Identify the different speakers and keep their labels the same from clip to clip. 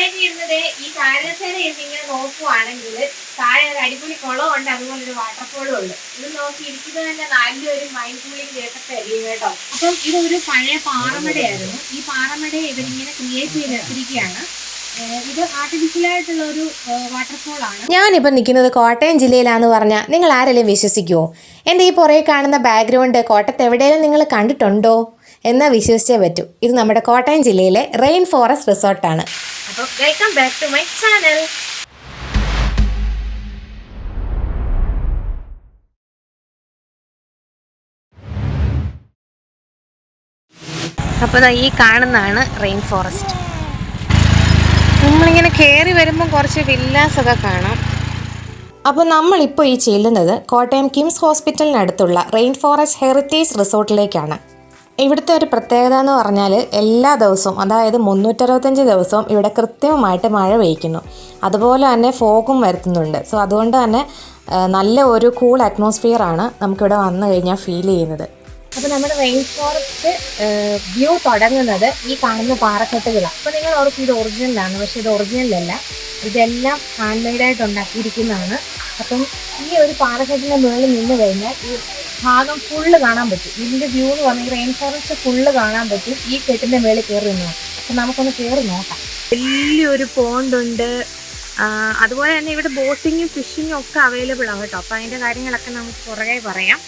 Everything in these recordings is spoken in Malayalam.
Speaker 1: കോട്ടയം ചെയ്യുന്നത് ഈ കാരണസേന ഇങ്ങനെ നോക്കുവാണെങ്കിൽ താഴെ ഒരു അടിപൊളി കുളമുണ്ട്, അതുപോലെ ഒരു വാട്ടർഫോളും ഉണ്ട്. ഇത് നോക്കി ഇരിക്കുന്നത് തന്നെ നല്ലൊരു മൈൻഡ് കൂളിംഗ് കേട്ടൊക്കെ ആയിരിക്കും കേട്ടോ. അപ്പം ഇതൊരു പഴയ പാറമടയായിരുന്നു. ഈ പാറമടയെ ഇവരിങ്ങനെ ക്രിയേറ്റ് ചെയ്തെടുത്തിരിക്കുകയാണ്. ഇത് ആർട്ടിഫിഷ്യലായിട്ടുള്ള ഒരു വാട്ടർഫോൾ ആണ്.
Speaker 2: ഞാനിപ്പോൾ നിൽക്കുന്നത് കോട്ടയം ജില്ലയിലാന്ന് പറഞ്ഞാൽ നിങ്ങൾ ആരെങ്കിലും വിശ്വസിക്കുമോ? എൻ്റെ ഈ പുറകെ കാണുന്ന ബാക്ക്ഗ്രൗണ്ട് കോട്ടയത്ത് എവിടെയെങ്കിലും നിങ്ങൾ കണ്ടിട്ടുണ്ടോ എന്നാൽ വിശ്വസിച്ചേ പറ്റൂ. ഇത് നമ്മുടെ കോട്ടയം ജില്ലയിലെ റെയിൻ ഫോറസ്റ്റ് റിസോർട്ടാണ്.
Speaker 1: അപ്പോൾ welcome back to my channel. അപ്പോൾ ഈ കാണുന്നതാണ് റെയിൻ ഫോറസ്റ്റ്. നമ്മളിങ്ങനെ കയറി വരുമ്പോൾ കുറച്ച് വില്ലാസൊക്കെ കാണാം.
Speaker 2: അപ്പോൾ നമ്മളിപ്പോൾ ഈ ചെല്ലുന്നത് കോട്ടയം കിംസ് ഹോസ്പിറ്റലിനടുത്തുള്ള റെയിൻ ഫോറസ്റ്റ് ഹെറിറ്റേജ് റിസോർട്ടിലേക്കാണ്. ഇവിടുത്തെ ഒരു പ്രത്യേകത എന്ന് പറഞ്ഞാൽ എല്ലാ ദിവസവും, അതായത് 365 ദിവസവും ഇവിടെ കൃത്യമായിട്ട് മഴ പെയ്യ്ക്കുന്നു. അതുപോലെ തന്നെ ഫോഗും വരുത്തുന്നുണ്ട്. സോ അതുകൊണ്ട് തന്നെ നല്ല ഒരു കൂൾ അറ്റ്മോസ്ഫിയറാണ് നമുക്കിവിടെ വന്നു കഴിഞ്ഞാൽ ഫീൽ ചെയ്യുന്നത്.
Speaker 1: അപ്പോൾ നമ്മുടെ റെയിൻ ഫോറസ്റ്റ് വ്യൂ തുടങ്ങുന്നത് ഈ കാണുന്ന പാറക്കെട്ടുകളാണ്. അപ്പോൾ നിങ്ങൾ ഓർക്കും ഇത് ഒറിജിനലാണ്, പക്ഷേ ഇത് ഒറിജിനലല്ല. ഇതെല്ലാം ഹാൻഡ് മെയ്ഡായിട്ട് ഉണ്ടാക്കിയിരിക്കുന്നതാണ്. അപ്പം ഈ ഒരു പാറക്കെട്ടിൻ്റെ മുകളിൽ നിന്ന് കഴിഞ്ഞാൽ ഈ ഭാഗം ഫുള്ള് കാണാൻ പറ്റും. ഇതിൻ്റെ വ്യൂ എന്ന് പറഞ്ഞാൽ റെയിൻ ഫോറസ്റ്റ് ഫുള്ള് കാണാൻ പറ്റും ഈ കെട്ടിൻ്റെ മുകളിൽ കയറി നിന്നാണ്. അപ്പം നമുക്കൊന്ന് കയറി നോക്കാം. വലിയൊരു പോണ്ടുണ്ട്, അതുപോലെ തന്നെ ഇവിടെ ബോട്ടിങ്ങും ഫിഷിങ്ങും ഒക്കെ അവൈലബിൾ ആണ് കേട്ടോ. അപ്പോൾ അതിൻ്റെ കാര്യങ്ങളൊക്കെ നമുക്ക് പുറകെ പറയാം.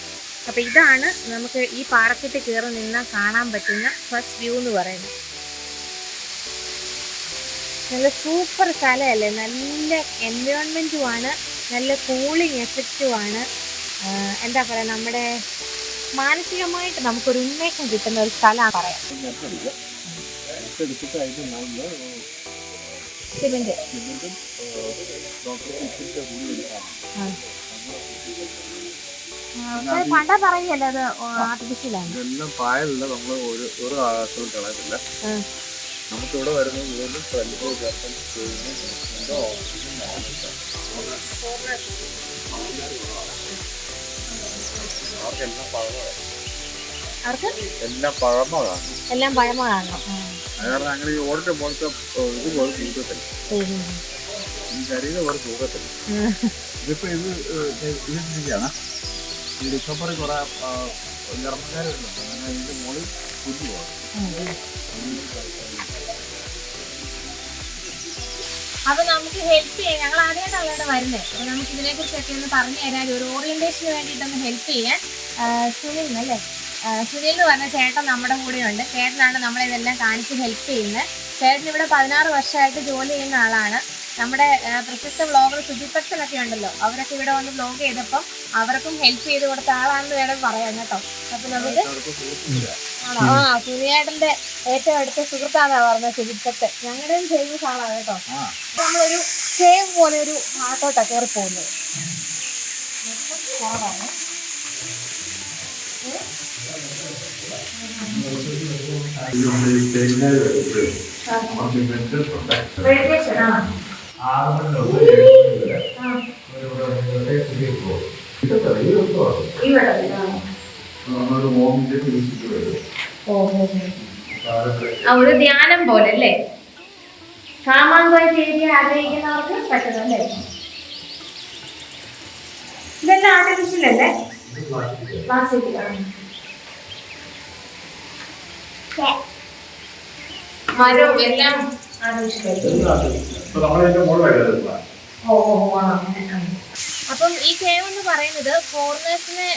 Speaker 1: അപ്പോൾ ഇതാണ് നമുക്ക് ഈ പാറക്കെട്ട് കയറി നിന്നാൽ കാണാൻ പറ്റുന്ന ഫസ്റ്റ് വ്യൂ എന്ന് പറയുന്നത്. നല്ല സൂപ്പർ സ്ഥലമല്ലേ, നല്ല എൻവയോൺമെൻറ്റുമാണ്, നല്ല കൂളിംഗ് എഫക്റ്റുമാണ്. എന്താ പറയുക, നമ്മുടെ മാനസികമായിട്ട് നമുക്കൊരു ഉന്മേഷം കിട്ടുന്ന ഒരു സ്ഥലമാണ് പറയാം. സിമെന്റ് പണ്ട പറയല്ലേ, അത് ആർട്ടിഫിഷ്യലാണ്.
Speaker 3: ഇതെല്ലാം പായലല്ല, നമ്മൾ ഒരു ആകാശവും കളയത്തില്ല. നമുക്കിവിടെ വരുന്നത് വീണ്ടും
Speaker 1: എല്ലാം പഴമ കാണണം.
Speaker 3: കാരണം അങ്ങനെ ഈ ഓടിന്റെ പോലത്തെ ഇത് പോലെ തൂക്കത്തില്ല, ഈ ശരീരം പോലെ തൂക്കത്തില്ല. ഇതിപ്പോ ഇത് ശരിയാണ്. ഈ ഡിസംബറിൽ കുറെ ജർമ്മൻകാർ വരുന്നുണ്ട്. അങ്ങനെ ഇതിന്റെ മുകളിൽ പുല്ല് പോകാം.
Speaker 1: അപ്പൊ നമുക്ക് ഹെൽപ്പ് ചെയ്യാൻ, ഞങ്ങൾ ആദ്യമായിട്ടാണ് ഇവിടെ വരുന്നത്. അപ്പൊ നമുക്ക് ഇതിനെ കുറിച്ചൊക്കെ ഒന്ന് പറഞ്ഞു തരാൻ, ഒരു ഓറിയന്റേഷന് വേണ്ടിയിട്ടൊന്ന് ഹെൽപ്പ് ചെയ്യാൻ സുനിൽ അല്ലേ, സുനിൽ എന്ന് പറഞ്ഞ ചേട്ടൻ നമ്മുടെ കൂടെയുണ്ട്. ചേട്ടനാണ് നമ്മളിതെല്ലാം കാണിച്ച് ഹെൽപ്പ് ചെയ്യുന്നത്. ചേട്ടൻ ഇവിടെ 16 വർഷമായിട്ട് ജോലി ചെയ്യുന്ന ആളാണ്. നമ്മുടെ പ്രശസ്ത വ്ളോഗർ സുജിപക്ഷനൊക്കെ ഉണ്ടല്ലോ, അവരൊക്കെ ഇവിടെ വന്ന് വ്ളോഗ് ചെയ്തപ്പം അവർക്കും ഹെൽപ്പ് ചെയ്ത് കൊടുത്ത ആളാണെന്ന് വേണം പറയാം കേട്ടോ. അപ്പൊ നമുക്ക് സുനിയേട്ടന്റെ ഏറ്റവും അടുത്ത സുഹൃത്താന്നാ പറഞ്ഞത് സുജിപക്ഷ. ഞങ്ങളുടെയും ഫേമസ് ആളാണ് കേട്ടോ. നമ്മളൊരു കേവ് പോലെ ഒരു ഭാഗത്തോട്ടാണ് കയറി പോകുന്നത്. ഒരു ധ്യാനം പോലെ അല്ലേ, കാമാങ്കോയ ചെയ്യാൻ ആഗ്രഹിക്കുന്നവർക്ക് പറ്റുന്നല്ലേ. ഇതെല്ലാം ആർട്ടിഫിഷ്യൽ അല്ലേ, പ്ലാസ്റ്റിക്. മരവും എല്ലാം അപ്പം ഈ കേവ് എന്ന് പറയുന്നത് ഫോറിനേഴ്സിനെ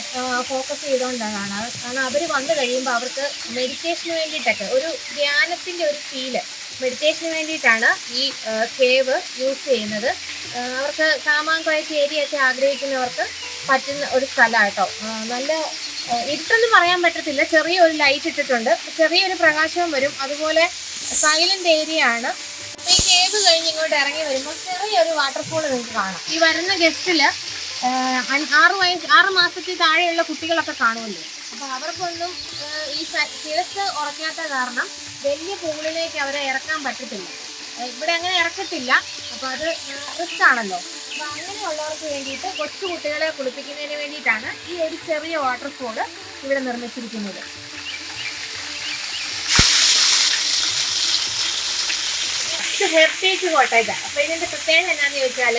Speaker 1: ഫോക്കസ് ചെയ്തുകൊണ്ടാണ്. കാരണം അവർ വന്നു കഴിയുമ്പോൾ അവർക്ക് മെഡിറ്റേഷന് വേണ്ടിയിട്ടൊക്കെ ഒരു ധ്യാനത്തിൻ്റെ ഒരു ഫീല്, മെഡിറ്റേഷന് വേണ്ടിയിട്ടാണ് ഈ കേവ് യൂസ് ചെയ്യുന്നത്. അവർക്ക് കാമാങ്കോയറ്റ് ഏരിയയൊക്കെ ആഗ്രഹിക്കുന്നവർക്ക് പറ്റുന്ന ഒരു സ്ഥലമാണ് കേട്ടോ. നല്ല ഇരുട്ടെന്ന് പറയാൻ പറ്റത്തില്ല, ചെറിയൊരു ലൈറ്റ് ഇട്ടിട്ടുണ്ട്, ചെറിയൊരു പ്രകാശവും വരും. അതുപോലെ സൈലന്റ് ഏരിയ ആണ്. അപ്പോൾ ഈ കേവ് കഴിഞ്ഞ് ഇങ്ങോട്ട് ഇറങ്ങി വരുമ്പോൾ ചെറിയൊരു വാട്ടർഫോൾ നിങ്ങൾക്ക് കാണാം. ഈ വരുന്ന ഗസ്റ്റില് 6 മാസത്തിൽ താഴെയുള്ള കുട്ടികളൊക്കെ കാണുമല്ലോ. അപ്പോൾ അവർക്കൊന്നും ഈ ശിരസ് ഉറക്കാത്ത കാരണം വലിയ പൂളിലേക്ക് അവരെ ഇറക്കാൻ പറ്റത്തില്ല. ഇവിടെ അങ്ങനെ ഇറക്കത്തില്ല. അപ്പോൾ അത് റിസ്ക് ആണല്ലോ. അപ്പോൾ അങ്ങനെയുള്ളവർക്ക് വേണ്ടിയിട്ട് കൊച്ചു കുട്ടികളെ കുളിപ്പിക്കുന്നതിന് വേണ്ടിയിട്ടാണ് ഈ ഒരു ചെറിയ വാട്ടർഫോൾ ഇവിടെ നിർമ്മിച്ചിരിക്കുന്നത്. ഇത് ഹെറിറ്റേജ് കോട്ടേജാണ്. അപ്പോൾ ഇതിൻ്റെ പ്രത്യേകത എന്നാന്ന് ചോദിച്ചാൽ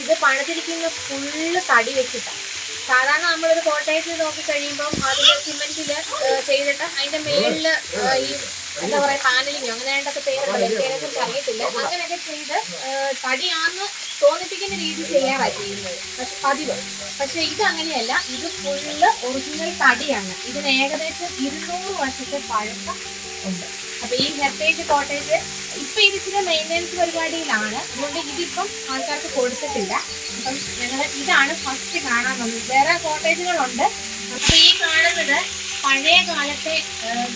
Speaker 1: ഇത് പണിതിരിക്കുന്ന ഫുള്ള് തടി വെച്ചിട്ടാണ്. സാധാരണ നമ്മളൊരു കോട്ടേജ് നോക്കി കഴിയുമ്പം അതിൽ സിമെന്റിൽ ചെയ്തിട്ട് അതിൻ്റെ മേളിൽ ഈ എന്താ പറയുക പാനലിങ്ങോ അങ്ങനെ വേണ്ടൊക്കെ പേരുണ്ടല്ലോ, എനിക്കതിനെക്കുറിച്ച് അറിയത്തില്ല. അങ്ങനെയൊക്കെ ചെയ്ത് തടിയാന്ന് തോന്നിപ്പിക്കുന്ന രീതി ചെയ്യാറാണ് ചെയ്യുന്നത് പതിവ്. പക്ഷെ ഇത് അങ്ങനെയല്ല, ഇത് ഫുള്ള് ഒറിജിനൽ തടിയാണ്. ഇതിന് ഏകദേശം 200 വർഷത്തെ പഴക്കം ഉണ്ട്. അപ്പൊ ഈ ഹെറിറ്റേജ് കോട്ടേജ് ഇപ്പൊ ഇത് ഇച്ചിരി മെയിൻ്റെനൻസ് പരിപാടിയിലാണ്, അതുകൊണ്ട് ഇതിപ്പം ആൾക്കാർക്ക് കൊടുത്തിട്ടില്ല. അപ്പം ഞങ്ങൾ ഇതാണ് ഫസ്റ്റ് കാണാൻ വന്നത്. വേറെ കോട്ടേജുകളുണ്ട്. അപ്പൊ ഈ കാണുന്നത് പഴയ കാലത്തെ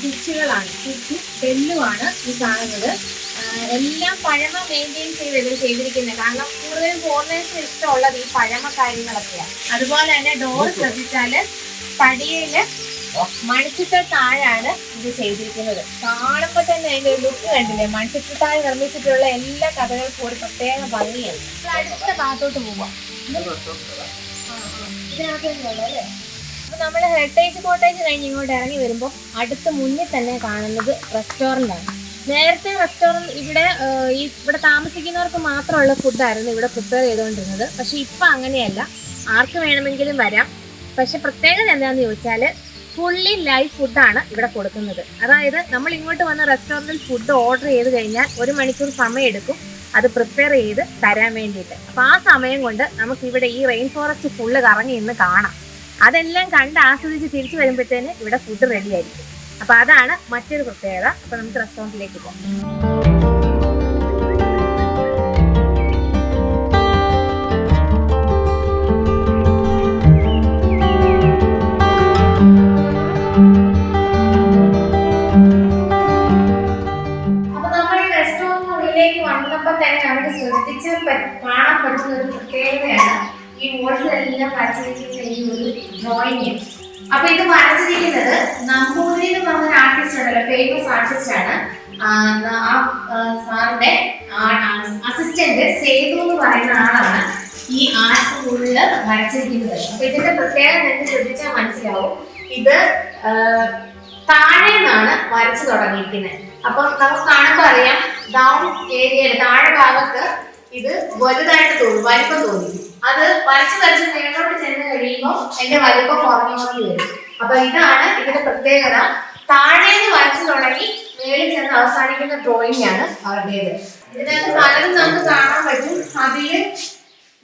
Speaker 1: സ്വിച്ചുകളാണ്, സ്വിച്ചും ബെല്ലുമാണ് ഈ കാണുന്നത്. എല്ലാം പഴമ മെയിൻറ്റെയിൻ ചെയ്ത് ഇവർ ചെയ്തിരിക്കുന്നത്. കാരണം കൂടുതലും ഫോറിനേഴ്സിന് ഇഷ്ടമുള്ളത് ഈ പഴമ കാര്യങ്ങളൊക്കെയാണ്. അതുപോലെ തന്നെ ഡോർ ശ്രദ്ധിച്ചാല് തടിയില് മണിച്ചിട്ട താഴാണ് ഇത് ചെയ്തിരിക്കുന്നത്. കാണുമ്പോൾ തന്നെ അതിന്റെ ഒരു ലുക്ക് കണ്ടില്ലേ? മണിച്ചിട്ട താഴ് നിർമ്മിച്ചിട്ടുള്ള എല്ലാ കഥകൾക്കും ഒരു പ്രത്യേക ഭംഗിയാണ്. അടുത്ത ഭാഗത്തോട്ട് പോവാം. ഇതിനകത്ത് തന്നെയുള്ളൂ അല്ലേ? അപ്പൊ നമ്മൾ ഹെറിറ്റേജ് കോട്ടേജ് കഴിഞ്ഞ് ഇങ്ങോട്ട് ഇറങ്ങി വരുമ്പോൾ അടുത്ത് മുന്നിൽ തന്നെ കാണുന്നത് റെസ്റ്റോറൻ്റ് ആണ്. നേരത്തെ റെസ്റ്റോറൻറ്റ് ഇവിടെ താമസിക്കുന്നവർക്ക് മാത്രമുള്ള ഫുഡായിരുന്നു ഇവിടെ പ്രിപ്പയർ ചെയ്തുകൊണ്ടിരുന്നത്. പക്ഷെ ഇപ്പം അങ്ങനെയല്ല, ആർക്ക് വേണമെങ്കിലും വരാം. പക്ഷെ പ്രത്യേകത എന്താണെന്ന് ചോദിച്ചാൽ ഫുള്ളി ലൈവ് ഫുഡാണ് ഇവിടെ കൊടുക്കുന്നത്. അതായത് നമ്മൾ ഇങ്ങോട്ട് വന്ന റെസ്റ്റോറൻറ്റിൽ ഫുഡ് ഓർഡർ ചെയ്ത് കഴിഞ്ഞാൽ 1 മണിക്കൂർ സമയം എടുക്കും അത് പ്രിപ്പയർ ചെയ്ത് തരാൻ വേണ്ടിയിട്ട്. അപ്പോൾ ആ സമയം കൊണ്ട് നമുക്കിവിടെ ഈ റെയിൻ ഫോറസ്റ്റ് ഫുള്ള് കറങ്ങി ഇന്ന് കാണാം. അതെല്ലാം കണ്ട് ആസ്വദിച്ച് തിരിച്ചു വരുമ്പോഴത്തേന് ഇവിടെ ഫുഡ് റെഡി ആയിരിക്കും. അപ്പോൾ അതാണ് മറ്റൊരു പ്രത്യേകത. അപ്പോൾ നമുക്ക് റെസ്റ്റോറൻറ്റിലേക്ക് പോകാം. തന്നെ നമുക്ക് ശ്രദ്ധിച്ച് കാണാൻ പറ്റുന്ന ഒരു പ്രത്യേകതയാണ് ഈ വോൾസിലെല്ലാം വരച്ചിരിക്കുന്ന ഈ ഒരു ഡ്രോയിങ്. അപ്പൊ ഇത് വരച്ചിരിക്കുന്നത് നമ്പൂതിരി എന്ന് പറഞ്ഞൊരു ആർട്ടിസ്റ്റ് ഉണ്ടല്ലോ, ഫേമസ് ആർട്ടിസ്റ്റ് ആണ്. സാറിന്റെ അസിസ്റ്റന്റ് സേതു എന്ന് പറയുന്ന ആളാണ് ഈ ആർട്ട് ഫുള്ള് വരച്ചിരിക്കുന്നത്. അപ്പൊ ഇതിന്റെ പ്രത്യേകത നിങ്ങൾക്ക് ശ്രദ്ധിച്ചാൽ മനസ്സിലാവും. ഇത് താഴെ നിന്നാണ് വരച്ചു തുടങ്ങിയിരിക്കുന്നത്. അപ്പം നമുക്ക് കാണുമ്പോൾ അറിയാം ഡൗൺ ഏരിയയുടെ താഴെ ഭാഗത്ത് ഇത് വലുതായിട്ട് തോന്നും, വലിപ്പം തോന്നിക്കും. അത് വരച്ച് മേലോട്ട് ചെന്ന് കഴിയുമ്പോൾ അതിന്റെ വലിപ്പം കുറഞ്ഞു വരും. അപ്പൊ ഇതാണ് ഇതിന്റെ പ്രത്യേകത. താഴേന്ന് വരച്ചു തുടങ്ങി മേളിൽ ചെന്ന് അവസാനിക്കുന്ന ഡ്രോയിങ് ആണ് അവരുടേത്. ഇതിനകത്ത് പലതും നമുക്ക് കാണാൻ പറ്റും. അതില്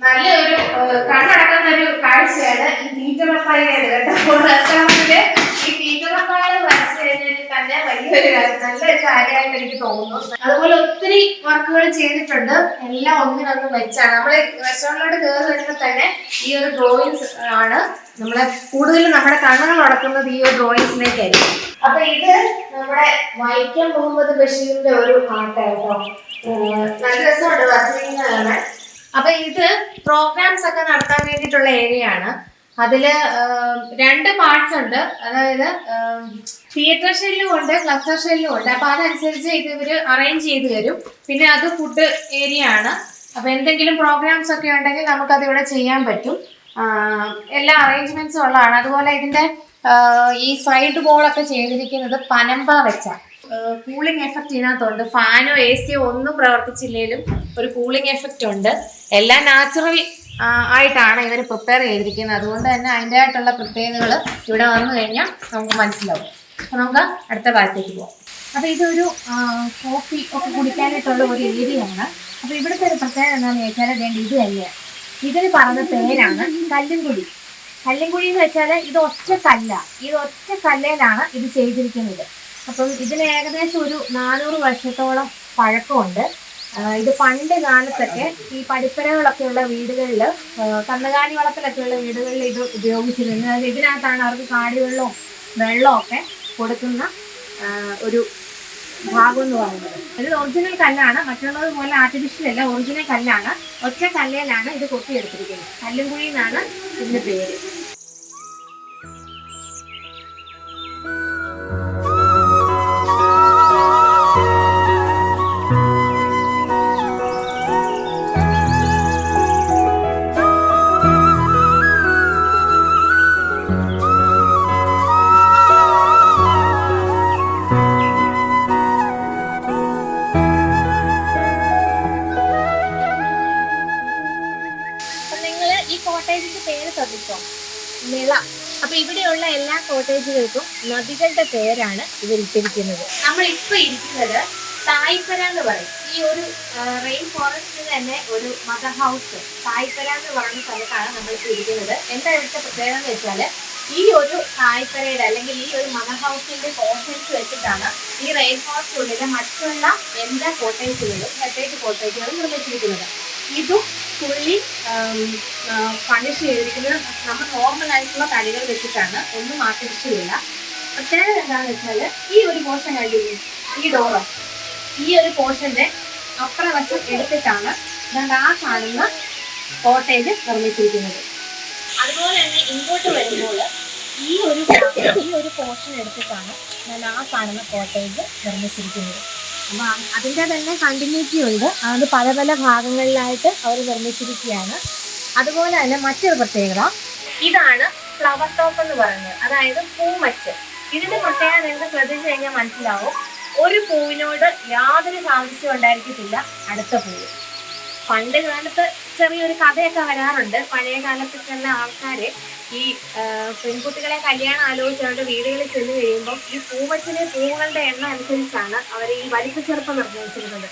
Speaker 1: നല്ലൊരു കണ്ണടക്കുന്ന ഒരു കാഴ്ചയാണ് ഈ തീറ്ററപ്പായത് കേട്ടോ. റെസ്റ്റോറന്റില് ഈ തീറ്ററപ്പായത് വരച്ചു കഴിഞ്ഞാൽ തന്നെ വലിയൊരു നല്ലൊരു കാര്യമായിട്ട് എനിക്ക് തോന്നുന്നു. അതുപോലെ ഒത്തിരി വർക്കുകൾ ചെയ്തിട്ടുണ്ട്. എല്ലാം ഒന്നിനൊന്നും വെച്ചാണ്. നമ്മൾ റെസ്റ്റോറന്റിലോട്ട് കയറി വരുമ്പോൾ തന്നെ ഈ ഒരു ഡ്രോയിങ്സ് ആണ് നമ്മളെ കൂടുതലും നമ്മുടെ കണ്ണുകൾ ഉടക്കുന്നത് ഈ ഒരു ഡ്രോയിങ്സിലേക്കായിരിക്കും. അപ്പൊ ഇത് നമ്മുടെ വൈക്കം മുഹമ്മദ് ബഷീറിന്റെ ഒരു ആർട്ടായിട്ടോ. നല്ല രസമുണ്ട് വരച്ചിരിക്കുന്നതാണ്. അപ്പൊ ഇത് പ്രോഗ്രാംസ് ഒക്കെ നടത്താൻ വേണ്ടിയിട്ടുള്ള ഏരിയ ആണ്. അതില് 2 പാർട്സ് ഉണ്ട്. അതായത് തിയേറ്റർ ഷെല്ലും ഉണ്ട്, ക്ലസ്റ്റർ ഷെല്ലും ഉണ്ട്. അപ്പൊ അതനുസരിച്ച് ഇത് ഇവര് അറേഞ്ച് ചെയ്ത് തരും. പിന്നെ അത് ഫുഡ് ഏരിയ ആണ്. അപ്പൊ എന്തെങ്കിലും പ്രോഗ്രാംസ് ഒക്കെ ഉണ്ടെങ്കിൽ നമുക്കത് ഇവിടെ ചെയ്യാൻ പറ്റും. എല്ലാ അറേഞ്ച്മെന്റ്സും ഉള്ളതാണ്. അതുപോലെ ഇതിന്റെ ഈ സൈഡ് ബോളൊക്കെ ചെയ്തിരിക്കുന്നത് പനമ്പ വെച്ചാണ്. കൂളിംഗ് എഫക്റ്റ് ഇതിനകത്തുണ്ട്. ഫാനോ എ സിയോ ഒന്നും പ്രവർത്തിച്ചില്ലെങ്കിലും ഒരു കൂളിംഗ് എഫക്റ്റ് ഉണ്ട്. എല്ലാം നാച്ചുറൽ ആയിട്ടാണ് ഇവർ പ്രിപ്പയർ ചെയ്തിരിക്കുന്നത്. അതുകൊണ്ട് തന്നെ അതിൻ്റെ ആയിട്ടുള്ള പ്രത്യേകതകൾ ഇവിടെ വന്നു കഴിഞ്ഞാൽ നമുക്ക് മനസ്സിലാവും. അപ്പം നമുക്ക് അടുത്ത ഭാഗത്തേക്ക് പോകാം. അപ്പോൾ ഇതൊരു കോഫി ഒക്കെ കുടിക്കാനായിട്ടുള്ള ഒരു ഏരിയയാണ്. അപ്പോൾ ഇവിടുത്തെ ഒരു പ്രത്യേകത എന്താണെന്ന് ചോദിച്ചാൽ ഇത് തന്നെയാണ്. ഇതിന് പറഞ്ഞ പേരാണ് കല്ലുംകുഴി. കല്ലുംകുഴി എന്ന് വെച്ചാൽ ഇത് ഒറ്റ കല്ല. ഇത് ഒറ്റ കല്ലിലാണ് ഇത് ചെയ്തിരിക്കുന്നത്. അപ്പം ഇതിന് ഏകദേശം ഒരു 400 വർഷത്തോളം പഴക്കമുണ്ട്. ഇത് പണ്ട് കാലത്തൊക്കെ ഈ പടിപ്പരകളൊക്കെയുള്ള വീടുകളിൽ, കന്നുകാലി വളത്തിലൊക്കെയുള്ള വീടുകളിൽ ഇത് ഉപയോഗിച്ചിരുന്നത്. അതായത് ഇതിനകത്താണ് അവർക്ക് കാടിവെള്ളവും വെള്ളവും ഒക്കെ കൊടുക്കുന്ന ഒരു ഭാഗം എന്ന് പറയുന്നത്. ഇത് ഒറിജിനൽ കല്ലാണ്, മറ്റുള്ളത് പോലെ ആർട്ടിഫിഷ്യൽ അല്ല, ഒറിജിനൽ കല്ലാണ്. ഒറ്റ കല്ലിലാണ് ഇത് കൊത്തിയെടുത്തിരിക്കുന്നത്. കല്ലുംകുഴി എന്നാണ് ഇതിന്റെ പേര്. കോട്ടേജിന്റെ പേര് ശ്രദ്ധിച്ചോ, നിള. അപ്പൊ ഇവിടെയുള്ള എല്ലാ കോട്ടേജുകൾക്കും നദികളുടെ പേരാണ് ഇവരിട്ടിരിക്കുന്നത്. നമ്മൾ ഇപ്പൊ ഇരിക്കുന്നത് തായ്പര എന്ന് പറയും. ഈ ഒരു റെയിൻ ഫോറസ്റ്റിൽ തന്നെ ഒരു മദർ ഹൗസ് തായ്പര എന്ന് പറയുന്ന സ്ഥലത്താണ് നമ്മൾ ഇപ്പോൾ ഇരിക്കുന്നത്. എന്താ ഇവിടുത്തെ പ്രത്യേകത എന്ന് വെച്ചാൽ, ഈ ഒരു തായ്പരയുടെ അല്ലെങ്കിൽ ഈ ഒരു മദർ ഹൗസിന്റെ പോർഷൻസ് വെച്ചിട്ടാണ് ഈ റെയിൻ ഫോറസ്റ്റിനുള്ളിലെ മറ്റുള്ള എല്ലാ കോട്ടേജുകളും ഹെറിറ്റേജ് കോട്ടേജുകളും നിർമ്മിച്ചിരിക്കുന്നത്. ഇതും ഫുള്ളി ഫർണിഷ് ചെയ്തിരിക്കുന്നത് നമ്മൾ നോർമൽ ആയിട്ടുള്ള തടികൾ വെച്ചിട്ടാണ്, ഒന്നും ആർട്ടിഫിഷ്യലില്ല. പ്രത്യേകത എന്താണെന്ന് വെച്ചാൽ, ഈ ഒരു പോർഷൻ കണ്ടില്ലേ, ഈ ഡോറ്, ഈ ഒരു പോർഷന്റെ അപ്പുറവശം എടുത്തിട്ടാണ് ആ കാണുന്ന കോട്ടേജ് നിർമ്മിച്ചിരിക്കുന്നത്. അതുപോലെ തന്നെ ഇങ്ങോട്ട് വരുമ്പോൾ ഈ ഒരു പോർഷൻ എടുത്തിട്ടാണ് ആ കാണുന്ന കോട്ടേജ് നിർമ്മിച്ചിരിക്കുന്നത്. അപ്പൊ അതിൻ്റെ തന്നെ കണ്ടിന്യൂറ്റി ഉണ്ട്. അത് പല പല ഭാഗങ്ങളിലായിട്ട് അവർ നിർമ്മിച്ചിരിക്കുകയാണ്. അതുപോലെ തന്നെ മറ്റൊരു പ്രത്യേകത, ഇതാണ് ഫ്ലവർ ടോപ്പ് എന്ന് പറയുന്നത്, അതായത് പൂമച്ച്. ഇതിന്റെ പ്രത്യേകത നിങ്ങൾക്ക് ശ്രദ്ധിച്ചു കഴിഞ്ഞാൽ മനസ്സിലാവും. ഒരു പൂവിനോട് യാതൊരു സാദൃശ്യം ഉണ്ടായിരിക്കത്തില്ല അടുത്ത പൂവ്. പണ്ട് കാലത്ത് ചെറിയൊരു കഥയൊക്കെ വരാറുണ്ട്. പഴയ കാലത്ത് തന്നെ ആൾക്കാര് ഈ പെൺകുട്ടികളെ കല്യാണം ആലോചിച്ചുകൊണ്ട് വീടുകളിൽ ചെന്ന് കഴിയുമ്പോൾ ഈ പൂവച്ചിലെ പൂവുകളുടെ എണ്ണം അനുസരിച്ചാണ് അവർ ഈ വലിപ്പച്ചെറുപ്പം നിർണ്ണയിച്ചിരുന്നത്.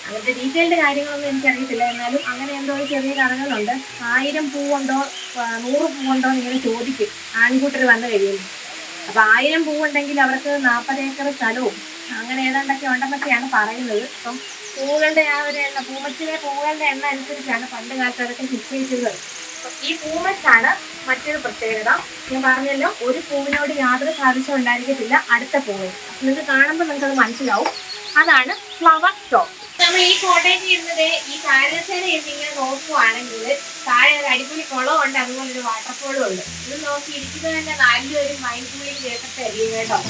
Speaker 1: അങ്ങനത്തെ ഡീറ്റെയിൽഡ് കാര്യങ്ങളൊന്നും എനിക്കറിയത്തില്ല. എന്നാലും അങ്ങനെ എന്തോ ഒരു ചെറിയ കഥകളുണ്ട്. 1000 പൂവുണ്ടോ 100 പൂവുണ്ടോ എന്നിങ്ങനെ ചോദിക്കും ആൺകൂട്ടർ വന്നു കഴിയുമ്പോൾ. അപ്പൊ 1000 പൂവുണ്ടെങ്കിൽ അവർക്ക് 40 ഏക്കർ സ്ഥലവും അങ്ങനെ ഏതാണ്ടൊക്കെ ഉണ്ടെന്നൊക്കെയാണ് പറയുന്നത്. അപ്പം പൂവുകളുടെ ആ ഒരു എണ്ണം, പൂമച്ചിലെ പൂവുകളുടെ എണ്ണം അനുസരിച്ചാണ് പണ്ട് കാലത്ത് അതൊക്കെ നിശ്ചയിച്ചിരുന്നത്. ഈ പൂമച്ചാണ് മറ്റൊരു പ്രത്യേകത. ഞാൻ പറഞ്ഞല്ലോ, ഒരു പൂവിനോട് യാതൊരു സാദൃശ്യം ഉണ്ടായിരിക്കത്തില്ല അടുത്ത പൂവ്. നിങ്ങൾക്ക് കാണുമ്പോൾ നിങ്ങൾക്കത് മനസ്സിലാവും. അതാണ് ഫ്ലവർ ടോപ്പ്. നമ്മൾ ഈ കോട്ടേജിൽ ഇരുന്നത് ഈ കാരസേന ഇങ്ങനെ നോക്കുവാണെങ്കിൽ താഴെ ഒരു അടിപൊളി കുളമുണ്ട്, അതുപോലെ ഒരു വാട്ടർഫോളും ഉണ്ട്. ഇത് നോക്കി ഇരിക്കുന്നത് തന്നെ നല്ലൊരു മൈൻഡ് കൂളിംഗ് കേട്ടൊക്കെ ആയിരിക്കും കേട്ടോ.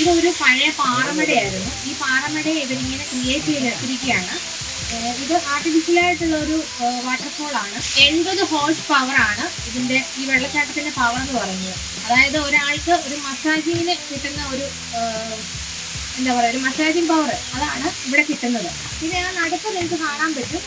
Speaker 1: ഇതൊരു പഴയ പാറമടയായിരുന്നു. ഈ പാറമടയെ ഇവരിങ്ങനെ ക്രിയേറ്റ് ചെയ്തിരിക്കുകയാണ്. ഇത് ആർട്ടിഫിഷ്യലായിട്ടുള്ള ഒരു വാട്ടർഫോളാണ്. 80 ഹോഴ്സ് പവർ ആണ് ഇതിന്റെ ഈ വെള്ളച്ചാട്ടത്തിന്റെ പവർ എന്ന് പറയുന്നത്. അതായത് ഒരാൾക്ക് ഒരു മസാജിങ്ങിന് കിട്ടുന്ന ഒരു എന്താ പറയുക, ഒരു മസാജിങ് പവർ അതാണ് ഇവിടെ കിട്ടുന്നത്. പിന്നെ ആ നടുക്ക് നിങ്ങൾക്ക് കാണാൻ പറ്റും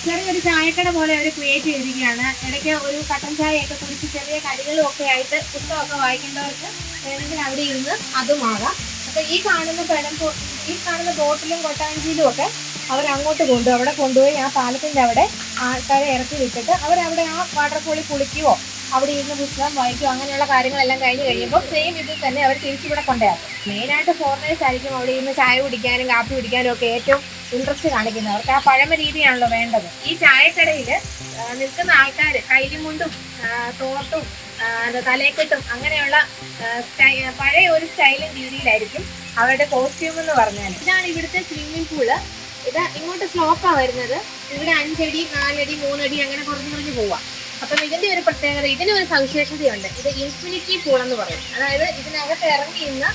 Speaker 1: ചെറിയൊരു ചായക്കട പോലെ അവർ ക്രിയേറ്റ് ചെയ്തിരിക്കുകയാണ്. ഇടയ്ക്ക് ഒരു കട്ടൻ ചായയൊക്കെ കുടിച്ച് ചെറിയ കടികളും ഒക്കെ ആയിട്ട് പുസ്തകമൊക്കെ വായിക്കേണ്ടവർക്ക് വേണമെങ്കിൽ അവിടെ ഇരുന്ന് അതുമാകാം. അപ്പോൾ ഈ കാണുന്ന ബോട്ടിലും കൊട്ടാഞ്ചിയിലും ഒക്കെ അവരങ്ങോട്ട് അവിടെ കൊണ്ടുപോയി ആ പാലത്തിൻ്റെ അവിടെ ആൾക്കാരെ ഇറക്കി വിട്ടിട്ട് അവരവിടെ ആ വാട്ടർഫോളിൽ കുളിക്കുകയോ അവിടെ ഇരുന്ന് പുസ്തകം വായിക്കുകയോ അങ്ങനെയുള്ള കാര്യങ്ങളെല്ലാം കഴിഞ്ഞ് കഴിയുമ്പോൾ സെയിം ഇതിൽ തന്നെ അവർ തിരിച്ചിവിടെ കൊണ്ടുപോകും. മെയിനായിട്ട് ഫോറിനേഴ്സ് ആയിരിക്കും അവിടെ ഇരുന്ന് ചായ കുടിക്കാനും കാപ്പി കുടിക്കാനും ഒക്കെ ഏറ്റവും ഇൻട്രസ്റ്റ് കാണിക്കുന്നത്. അവർക്ക് ആ പഴമ രീതിയാണല്ലോ വേണ്ടത്. ഈ ചായക്കടയിൽ നിൽക്കുന്ന ആൾക്കാർ കൈലിമുണ്ടും തോർത്തും തലയെക്കെട്ടും അങ്ങനെയുള്ള പഴയ ഒരു സ്റ്റൈലും രീതിയിലായിരിക്കും അവരുടെ കോസ്റ്റ്യൂം എന്ന് പറഞ്ഞാൽ. ഇതാണ് ഇവിടുത്തെ സ്വിമ്മിംഗ് പൂള്. ഇത് ഇങ്ങോട്ട് സ്ലോപ്പാണ് വരുന്നത്. ഇവിടെ 5 അടി 4 അടി 3 അടി അങ്ങനെ കുറഞ്ഞു പോവാം. അപ്പം ഇതിന്റെ ഒരു പ്രത്യേകത, ഇതിനൊരു സവിശേഷതയുണ്ട്. ഇത് ഇൻഫിനിറ്റി പൂൾ എന്ന് പറയും. അതായത് ഇതിനകത്ത് ഇറങ്ങി ഇന്ന്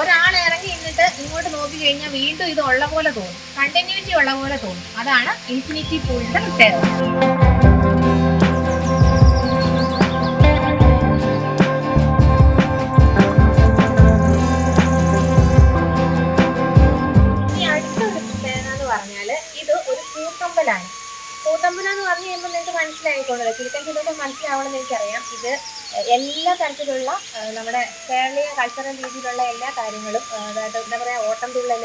Speaker 1: ഒരാൾ ഇറങ്ങി നിന്നിട്ട് ഇങ്ങോട്ട് നോക്കി കഴിഞ്ഞാൽ വീണ്ടും ഇത് ഉള്ള പോലെ തോന്നും, കണ്ടിന്യൂറ്റി ഉള്ള പോലെ തോന്നും. അതാണ് ഇൻഫിനിറ്റി പൂളിന്റെ പ്രത്യേകത. കൂത്തമ്പലം എന്ന് പറഞ്ഞു കഴിയുമ്പോൾ നിങ്ങൾക്ക് മനസ്സിലായിക്കൊണ്ടല്ലോ, ചുരുക്കം ചിലപ്പോൾ മനസ്സിലാവണമെന്ന് എനിക്കറിയാം. ഇത് എല്ലാ തരത്തിലുള്ള നമ്മുടെ കേരളീയ കൾച്ചറൽ രീതിയിലുള്ള എല്ലാ കാര്യങ്ങളും, അതായത് എന്താ പറയുക, ഓട്ടംതുള്ളൽ,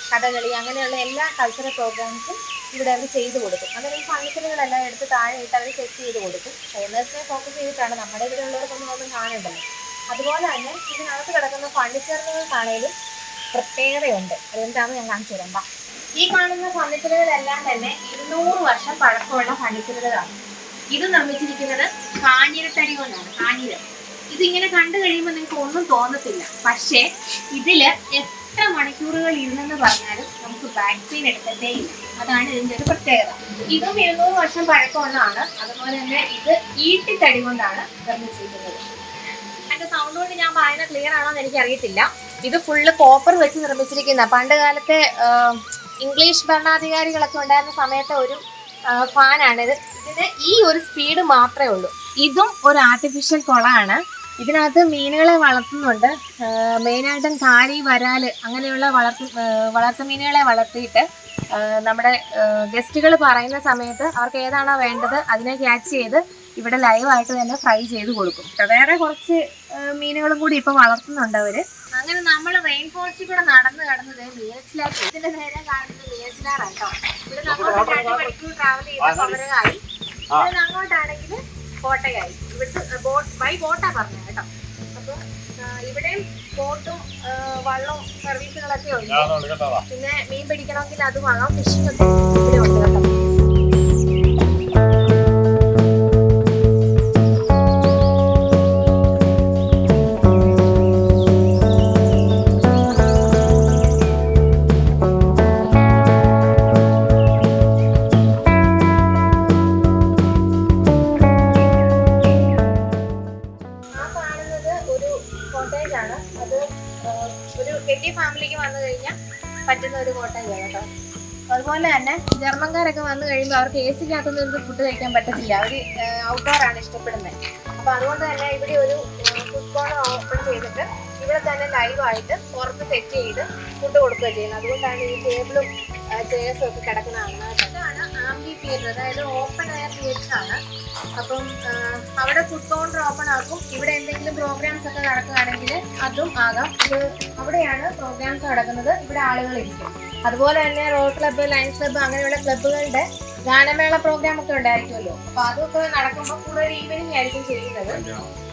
Speaker 1: കഥകളി, അങ്ങനെയുള്ള എല്ലാ കൾച്ചറൽ പ്രോഗ്രാംസും ഇവിടെ അവർ ചെയ്തു കൊടുക്കും. അതൊരു ഫംഗ്ഷനുകളെല്ലാം എടുത്ത് താഴെ ഇട്ട് അവർ സെറ്റ് ചെയ്ത് കൊടുക്കും. ഫോറിനേഴ്സിനെ ഫോക്കസ് ചെയ്തിട്ടാണ്, നമ്മുടെ ഇവിടെ ഉള്ളവർക്കൊന്നും ഒന്നും കാണണ്ടല്ലോ. അതുപോലെ തന്നെ ഇതിനകത്ത് കിടക്കുന്ന ഫർണിച്ചറുകൾക്കാണേലും പ്രത്യേകതയുണ്ട്. അതെന്താണെന്ന് ഞാൻ കാണിച്ചു തരാം. ഈ കാണുന്ന ഫർണിച്ചറുകളെല്ലാം തന്നെ 200 വർഷം പഴക്കമുള്ള ഫർണിച്ചറുകളാണ്. ഇത് നിർമ്മിച്ചിരിക്കുന്നത് കാഞ്ഞിരത്തടി കൊണ്ടാണ്. കാഞ്ഞിരം ഇതിങ്ങനെ കണ്ടു കഴിയുമ്പോൾ നിങ്ങൾക്ക് ഒന്നും തോന്നത്തില്ല. പക്ഷേ ഇതില് എത്ര മണിക്കൂറുകൾ ഇരുന്നെന്ന് പറഞ്ഞാലും നമുക്ക് ബാക്ക് പെയിൻ എടുക്കത്തേ ഇല്ല. അതാണ് ഇതിന്റെ ഒരു പ്രത്യേകത. ഇതും 200 വർഷം പഴക്കമുള്ളതാണ്. അതുപോലെ തന്നെ ഇത് ഈട്ടിത്തടി കൊണ്ടാണ് നിർമ്മിച്ചിരിക്കുന്നത്. എന്റെ സൗണ്ട് കൊണ്ട് ഞാൻ പറയുന്നത് ക്ലിയർ ആണോ എന്ന് എനിക്ക് അറിയത്തില്ല. ഇത് ഫുള്ള് കോപ്പർ വെച്ച് നിർമ്മിച്ചിരിക്കുന്ന, പണ്ട് കാലത്തെ ഇംഗ്ലീഷ് ഭരണാധികാരികളൊക്കെ ഉണ്ടായിരുന്ന സമയത്തെ ഒരു ഫാനാണിത്. ഇതിന് ഈ ഒരു സ്പീഡ് മാത്രമേ ഉള്ളൂ. ഇതും ഒരു ആർട്ടിഫിഷ്യൽ കുളമാണ്. ഇതിനകത്ത് മീനുകളെ വളർത്തുന്നുണ്ട്. മെയിനായിട്ടും കാരി, വരാല് അങ്ങനെയുള്ള വളർത്തുമീനുകളെ വളർത്തിയിട്ട് നമ്മുടെ ഗസ്റ്റുകൾ പറയുന്ന സമയത്ത് അവർക്ക് ഏതാണോ വേണ്ടത് അതിനെ ക്യാച്ച് ചെയ്ത് ഇവിടെ ലൈവായിട്ട് തന്നെ ഫ്രൈ ചെയ്ത് കൊടുക്കും. വേറെ കുറച്ച് മീനുകളും കൂടി ഇപ്പൊ വളർത്തുന്നുണ്ട് അവര്. അങ്ങനെ നമ്മൾ റെയിൻ ഫോറസ്റ്റിൽ കൂടെ നടന്ന് കടന്നത് മീനച്ചിലാക്കി. ഇതിന്റെ നേരെ കാണുന്നത് മീനച്ചിലാറാണ് കേട്ടോ. ഇവിടെ അങ്ങോട്ട് 2 മണിക്കൂർ ട്രാവൽ ചെയ്ത് കൊമരകായി, ഇവിടെ അങ്ങോട്ടാണെങ്കിൽ കോട്ടയായി. ഇവിടുത്തെ ബൈ ബോട്ടാ പറഞ്ഞത് കേട്ടോ. അപ്പൊ ഇവിടെയും ബോട്ടും വള്ളവും സർവീസുകളൊക്കെ ഉണ്ട്. പിന്നെ മീൻ പിടിക്കണമെങ്കിൽ അത് വള്ളം ഫിഷിംഗ് ഒക്കെ ഇവിടെ ഉണ്ട് കേട്ടോ. ഫാമിലിക്ക് വന്നു കഴിഞ്ഞാൽ പറ്റുന്ന ഒരു കോട്ടേജ് കേട്ടോ. അതുപോലെ തന്നെ ജർമ്മൻകാരൊക്കെ വന്നു കഴിയുമ്പോൾ അവർക്ക് എ സിക്കകത്തൊന്നും ഫുഡ് കഴിക്കാൻ പറ്റത്തില്ല. അവർ ഔട്ട്ഡോർ ആണ് ഇഷ്ടപ്പെടുന്നത്. അപ്പൊ അതുകൊണ്ട് തന്നെ ഇവിടെ ഒരു ഫുഡ് കോർണർ ഓപ്പൺ ചെയ്തിട്ട് ഇവിടെ തന്നെ ലൈവായിട്ട് പുറത്ത് സെറ്റ് ചെയ്ത് ഫുഡ് കൊടുക്കുക ചെയ്യുന്നത്. അതുകൊണ്ടാണ് ഈ ടേബിളും ചെയർസും ഒക്കെ കിടക്കുന്നതാണ്. ഇതാണ് ആംബി തിയേറ്റർ, അതായത് ഓപ്പൺ എയർ തിയേറ്റർ ആണ്. അപ്പം അവിടെ ഫുഡ് കൗണ്ടർ ഓപ്പൺ ആക്കും. ഇവിടെ എന്തെങ്കിലും പ്രോഗ്രാംസ് ഒക്കെ നടക്കുകയാണെങ്കിൽ അതും ആകാം. ഇത് അവിടെയാണ് പ്രോഗ്രാംസ് നടക്കുന്നത്. ഇവിടെ ആളുകൾ ഇരിക്കും. അതുപോലെ തന്നെ റോഡ് ക്ലബ്ബ്, ലയൺസ് ക്ലബ്ബ് അങ്ങനെയുള്ള ക്ലബ്ബുകളുടെ ഗാനമേള പ്രോഗ്രാം ഒക്കെ ഉണ്ടായിരിക്കുമല്ലോ. അപ്പൊ അതൊക്കെ നടക്കുമ്പോൾ കൂടുതൽ ഈവനിങ് ആയിരിക്കും ചെയ്യുന്നത്.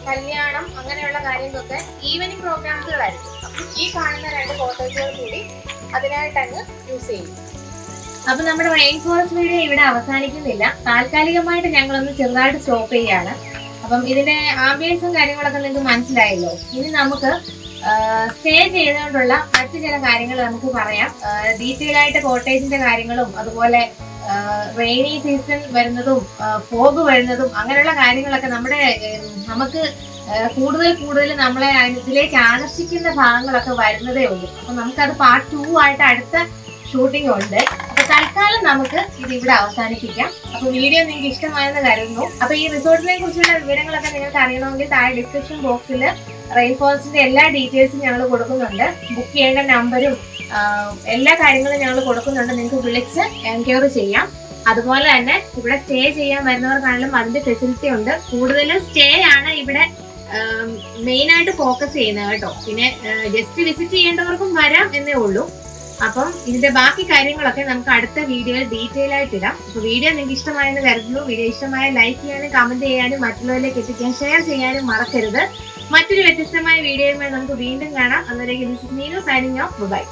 Speaker 1: കല്യാണം അങ്ങനെയുള്ള കാര്യങ്ങളൊക്കെ ഈവനിങ് പ്രോഗ്രാംസുകളായിരിക്കും. ഈ കാണുന്ന 2 കോട്ടേജുകൾ കൂടി അതിനായിട്ട് അങ്ങ് യൂസ് ചെയ്യും. അപ്പൊ നമ്മുടെ റെയിൻ ഫോറസ്റ്റ് വീഡിയോ ഇവിടെ അവസാനിക്കുന്നില്ല. താൽക്കാലികമായിട്ട് ഞങ്ങളൊന്ന് ചെറുതായിട്ട് സ്റ്റോപ്പ് ചെയ്യാണ്. അപ്പം ഇതിന്റെ ആംബിയൻസും കാര്യങ്ങളൊക്കെ നിങ്ങൾക്ക് മനസ്സിലായല്ലോ. ഇനി നമുക്ക് സ്റ്റേ ചെയ്തുകൊണ്ടുള്ള മറ്റു ചില കാര്യങ്ങൾ നമുക്ക് പറയാം. ഡീറ്റെയിൽ ആയിട്ട് കോട്ടേജിന്റെ കാര്യങ്ങളും അതുപോലെ റെയിനി സീസൺ വരുന്നതും ഫോഗ് വരുന്നതും അങ്ങനെയുള്ള കാര്യങ്ങളൊക്കെ നമുക്ക് കൂടുതൽ നമ്മളെ ഇതിലേക്ക് ആകർഷിക്കുന്ന ഭാഗങ്ങളൊക്കെ വരുന്നതേ ഉള്ളൂ. അപ്പൊ നമുക്കത് പാർട്ട് 2 ആയിട്ട് അടുത്ത ഷൂട്ടിംഗ് ഉണ്ട്. അപ്പൊ തൽക്കാലം നമുക്ക് ഇത് ഇവിടെ അവസാനിപ്പിക്കാം. അപ്പൊ വീഡിയോ നിങ്ങൾക്ക് ഇഷ്ടമായെന്ന് കരുതുന്നു. അപ്പൊ ഈ റിസോർട്ടിനെ കുറിച്ചുള്ള വിവരങ്ങളൊക്കെ നിങ്ങൾക്ക് അറിയണമെങ്കിൽ താഴെ ഡിസ്ക്രിപ്ഷൻ ബോക്സിൽ റെയിൻ ഫോറസ്റ്റിന്റെ എല്ലാ ഡീറ്റെയിൽസും ഞങ്ങൾ കൊടുക്കുന്നുണ്ട്. ബുക്ക് ചെയ്യേണ്ട നമ്പരും എല്ലാ കാര്യങ്ങളും ഞങ്ങൾ കൊടുക്കുന്നുണ്ട്. നിങ്ങൾക്ക് വിളിച്ച് എൻക്വയറി ചെയ്യാം. അതുപോലെ തന്നെ ഇവിടെ സ്റ്റേ ചെയ്യാൻ വരുന്നവർക്കാണെങ്കിലും അതിന്റെ ഫെസിലിറ്റി ഉണ്ട്. കൂടുതലും സ്റ്റേ ആണ് ഇവിടെ മെയിൻ ആയിട്ട് ഫോക്കസ് ചെയ്യുന്നത് കേട്ടോ. പിന്നെ ജസ്റ്റ് വിസിറ്റ് ചെയ്യേണ്ടവർക്കും വരാം എന്നേ ഉള്ളൂ. അപ്പം ഇതിന്റെ ബാക്കി കാര്യങ്ങളൊക്കെ നമുക്ക് അടുത്ത വീഡിയോയിൽ ഡീറ്റെയിൽ ആയിട്ട് ഇടാം. അപ്പൊ വീഡിയോ നിങ്ങൾക്ക് ഇഷ്ടമായെന്ന് കരുതുന്നു. വീഡിയോ ഇഷ്ടമായ ലൈക്ക് ചെയ്യാനും കമന്റ് ചെയ്യാനും മറ്റുള്ളവരിലേക്ക് എത്തിക്കാൻ ഷെയർ ചെയ്യാനും മറക്കരുത്. മറ്റൊരു വ്യത്യസ്തമായ വീഡിയോയുമായി നമുക്ക് വീണ്ടും കാണാം. അതുവരേക്കും this is Neenu signing off. By.